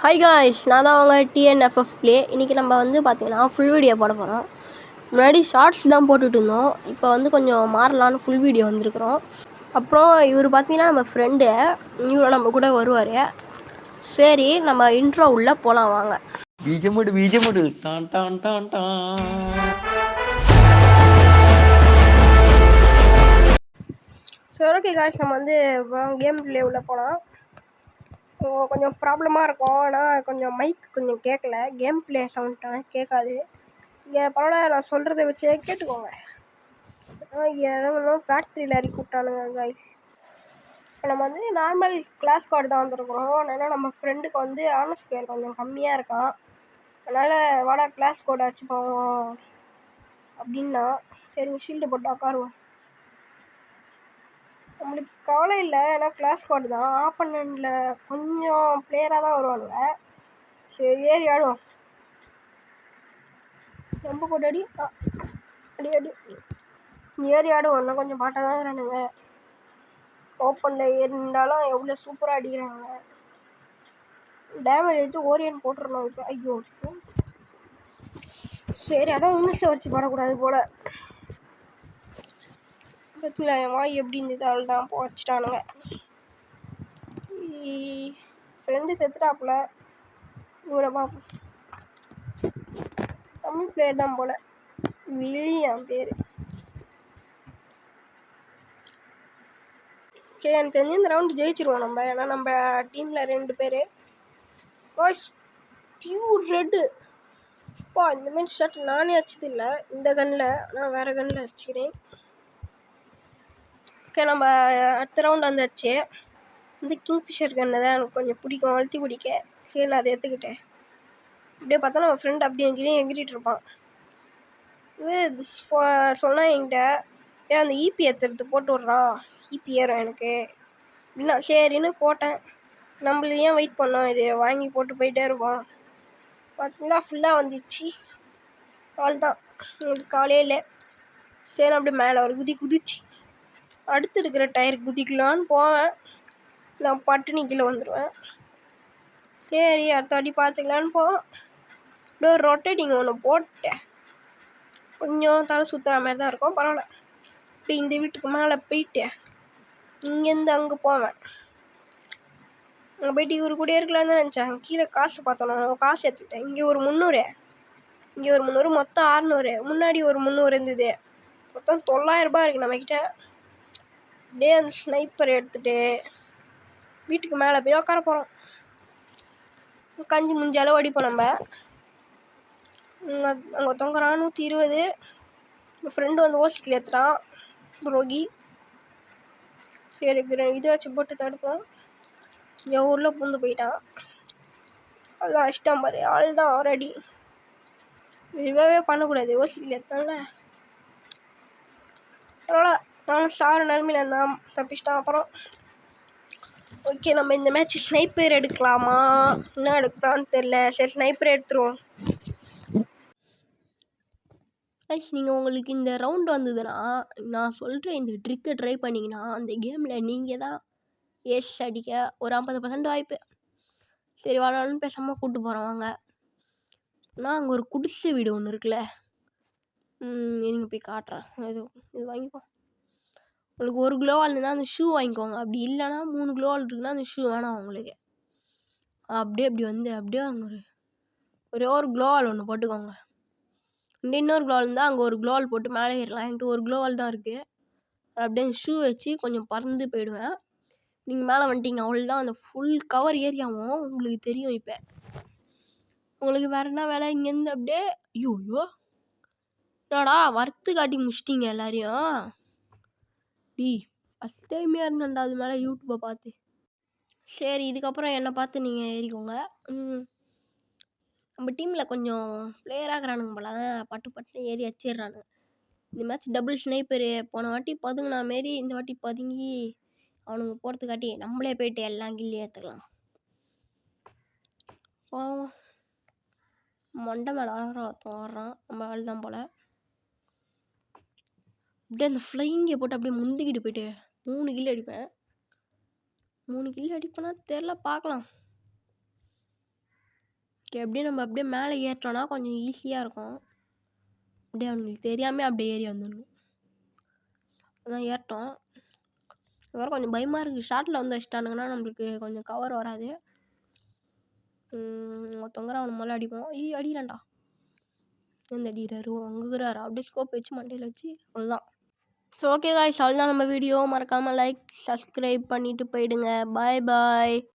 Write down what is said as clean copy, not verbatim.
Hi guys, நான் தான் அவங்க டிஎன்எஃப்எஃப் ப்ளே. இன்றைக்கி நம்ம வந்து பார்த்திங்கன்னா ஃபுல் வீடியோ போட போகிறோம். முன்னாடி ஷார்ட்ஸ் தான் போட்டுட்டு இருந்தோம். இப்போ வந்து கொஞ்சம் மாறலான்னு ஃபுல் வீடியோ வந்திருக்கிறோம். அப்புறம் இவர் பார்த்திங்கன்னா நம்ம ஃப்ரெண்டு, இவரை நம்ம கூட வருவார். சரி, நம்ம இன்ட்ரோ உள்ளே போகலாம் வாங்க. பீஜமுடு டான் டான் டான் டான். சரி, ஓகே காய்ஸ், நம்ம வந்து கேம் ப்ளே உள்ளே போகலாம். கொஞ்சம் ப்ராப்ளமாக இருக்கும். ஆனால் கொஞ்சம் மைக் கொஞ்சம் கேட்கல, கேம் ப்ளே சவுண்ட் கேட்காது. இங்கே பரவாயில்ல, நான் சொல்கிறத வச்சே கேட்டுக்கோங்க. இறங்கணும், ஃபேக்ட்ரியில் இறக்கி விட்டானுங்க காய்ஸ். இப்போ நம்ம வந்து நார்மல் கிளாஸ் கார்டு தான் வந்துருக்குறோம். அதனால் நம்ம ஃப்ரெண்டுக்கு வந்து ஆனர் ஸ்கேர் கொஞ்சம் கம்மியாக இருக்கான். அதனால் வாடா கிளாஸ் கோடை வச்சு போவோம் அப்படின்னா, சரி ஷீல்டு போட்டு உட்காருவோம். நம்மளுக்கு கவலை இல்லை, ஏன்னா கிளாஸ் கோடு தான். ஆப்பனண்ட்டில் கொஞ்சம் பிளேயராக தான் வருவாங்க. சரி, ஏறி ஆடுவோம். ரொம்ப போட்டு அடி அடி அடி ஏறி ஆடுவோம். இன்னும் கொஞ்சம் பாட்டாக தான் இருக்கிறானுங்க. ஓப்பனில் ஏறிந்தாலும் எவ்வளோ சூப்பராக அடிக்கிறாங்க. டேமேஜ் வச்சு ஓரியன் போட்டுருணும் இப்போ. ஐயோ, சரி, அதான் இங்கிலீஷை வச்சு பாடக்கூடாது போல். பத்தில என் வாய் எப்படி இருந்தது, அவள் தான் வச்சுட்டானுங்க. ஃப்ரெண்டு செத்துட்டாப்புல. இவரை பார்ப்போம். தமிழ் பிளேயர் தான் போல், வில்லியம் பேர். ஓகே, எனக்கு தெரிஞ்சு இந்த ரவுண்டு ஜெயிச்சிருவோம் நம்ம. ஏன்னா நம்ம டீமில் 2 பேர். Voice pure red. அப்பா, இந்தமாரி ஷர்ட் நானே அடிச்சது இல்லை இந்த கன்னில். நான் வேறு கன்னில் அடிச்சுக்கிறேன். ஓகே, நம்ம அடுத்த ரவுண்டு வந்தாச்சு. இந்த கிங்ஃபிஷர் கன்னை தான் எனக்கு கொஞ்சம் பிடிக்கும், அழுத்தி பிடிக்க. சரி, நான் அதை எடுத்துக்கிட்டேன். அப்படியே பார்த்தா நம்ம ஃப்ரெண்ட் அப்படியே எங்கிட்டு இருப்பான். இது சொன்னால் என்கிட்ட, ஏன் அந்த ஈபி எடுத்து போட்டு விட்றான், ஈபி ஏறும் எனக்கு அப்படின்னா. சரின்னு போட்டேன். நம்மளுக்கு ஏன் வெயிட் பண்ணோம், இது வாங்கி போட்டு போயிட்டே இருப்போம். பார்த்தீங்களா, ஃபுல்லாக வந்துச்சு. அவள் தான், உங்களுக்கு கவலையே இல்லை. சரி, அப்படியே மேலே ஒரு குதிச்சு அடுத்து இருக்கிற டயர் குதிக்கலான்னு போவேன். நான் பட்டுனி கீழே வந்துடுவேன். சரி, அடுத்த அடி பார்த்துக்கலான்னு போவேன். அப்படியே ஒரு ரொட்டேட்டிங் ஒன்று போட்டேன். கொஞ்சம் தலை சுற்றுற மாதிரி தான் இருக்கும், பரவாயில்ல. இப்படி இந்த வீட்டுக்கு மேலே போயிட்டு இங்கேருந்து அங்கே போவேன். அங்கே போயிட்டு இவரு கூட இருக்கலான்னு தான் நினச்சேன். கீழே காசு பார்த்தோம், நான் காசு எடுத்துக்கிட்டேன். இங்கே ஒரு 300, இங்கே ஒரு 300, மொத்தம் 600. முன்னாடி ஒரு 300 இருந்தது. மொத்தம் 900 ரூபாய் இருக்குது நம்மக்கிட்ட. அப்படியே அந்த ஸ்னைப்பர் எடுத்துகிட்டு வீட்டுக்கு மேலே போய் உட்கார போகிறோம். கஞ்சி முஞ்சி அளவு அடிப்போம் நம்ம. அங்கே தொங்குறான் 120. என் ஃப்ரெண்டு வந்து ஓசிக்கில் ஏற்றுறான், ரோகி. சரி, இதை வச்சு போட்டு தடுப்போம். என் ஊரில் பூந்து போயிட்டான். அதுதான் அஷ்டம் பாரு, ஆள் தான் ரெடி. ரிவைவே பண்ணக்கூடாது, ஓசிக்கில் ஏற்றான்ல. பரவாயில்ல, நானும் சார நிலமையில இருந்தான், தப்பிச்சிட்டான். அப்புறம் ஓகே, நம்ம இந்த மேட்ச் ஸ்னைப்பர் எடுக்கலாமா, என்ன எடுக்கலான்னு தெரில. சரி, ஸ்னைப்பர் எடுத்துருவோம். கைஸ், நீங்கள் உங்களுக்கு இந்த ரவுண்டு வந்ததுன்னா நான் சொல்கிற இந்த ட்ரிக்கை ட்ரை பண்ணிங்கன்னா அந்த கேமில் நீங்கள் தான் ஏஸ் அடிக்க ஒரு 50% வாய்ப்பு. சரி, வாழாலும் பேசாமல் கூப்பிட்டு போகிறோம் வாங்க. நான் அங்கே ஒரு குடிசை வீடு ஒன்று இருக்குல்ல, நீங்கள் போய் காட்டுறேன். இது வாங்கிப்போம். உங்களுக்கு ஒரு க்ளோவால் இருந்தால் அந்த ஷூ வாங்கிக்கோங்க. அப்படி இல்லைன்னா 3 க்ளோவால் இருக்குன்னா அந்த ஷூ வேணாம் உங்களுக்கு. அப்படியே அப்படி வந்து அப்படியே அங்கே ஒரே ஒரு க்ளோவால் ஒன்று போட்டுக்கோங்க. இன்னொரு க்ளோவால் இருந்தால் அங்கே ஒரு க்ளோவால் போட்டு மேலே ஏறலாம். என்கிட்ட ஒரு க்ளோவால் தான் இருக்குது. அப்படியே ஷூ வச்சு கொஞ்சம் பறந்து போயிடுவேன். நீங்கள் மேலே வந்துட்டீங்க, அவ்வளோதான். அந்த ஃபுல் கவர் ஏரியாவும் உங்களுக்கு தெரியும். இப்போ உங்களுக்கு வேறு என்ன வேலை, இங்கேருந்து அப்படியே ஐயோ என்னடா வறுத்து காட்டி முடிச்சிட்டிங்க எல்லாரையும். ஃபஸ்ட் டைமே இருந்தேன்டா அது மேலே யூடியூப்பை பார்த்து. சரி, இதுக்கப்புறம் என்னை பார்த்து நீங்கள் ஏறிக்கோங்க. நம்ம டீமில் கொஞ்சம் பிளேயராக இருக்கிறானுங்க போல, தான் பட்டு ஏறி வச்சிடுறானுங்க. இந்த மேட்ச் டபுள் ஸ்னைப்பரு. போன வாட்டி பதுங்கினா மாரி இந்த வாட்டி பதுங்கி அவனுங்க போகிறதுக்காட்டி நம்மளே போயிட்டு எல்லாம் கில்லி ஏற்றுக்கலாம். மொண்டை மேலே வர்றான் நம்ம ஆள் தான் போல். அப்படியே அந்த ஃப்ளைங்கை போட்டு அப்படியே முந்திக்கிட்டு போயிட்டு 3 கில்லி அடிப்பேன். 3 கில்லி அடிப்பேன்னா தெரில, பார்க்கலாம். ஓகே அப்படியே நம்ம அப்படியே மேலே ஏறிட்டோம்னா கொஞ்சம் ஈஸியாக இருக்கும். அப்படியே அவனுங்களுக்கு தெரியாமல் அப்படியே ஏறி வந்துடணும். அதான் ஏறிட்டோம். வேறு கொஞ்சம் பயமாக இருக்குது. ஷார்ட்டில் வந்து வச்சிட்டானுங்கன்னா நம்மளுக்கு கொஞ்சம் கவர் வராது. ஒருத்தவங்க அவனை மேலே அடிப்போம். அடிக்கிறான்டா. எந்த அடிக்கிறாரு? அங்கே இருக்கிறாரு. அப்படியே ஸ்கோப் வச்சு மண்டையில் வச்சு அவ்வளோதான். ஸோ ஓகே காய்ஸ், அவ்வளோதான் நம்ம வீடியோ. மறக்காமல் லைக் சப்ஸ்கிரைப் பண்ணிவிட்டு போயிடுங்க. பாய் பாய்.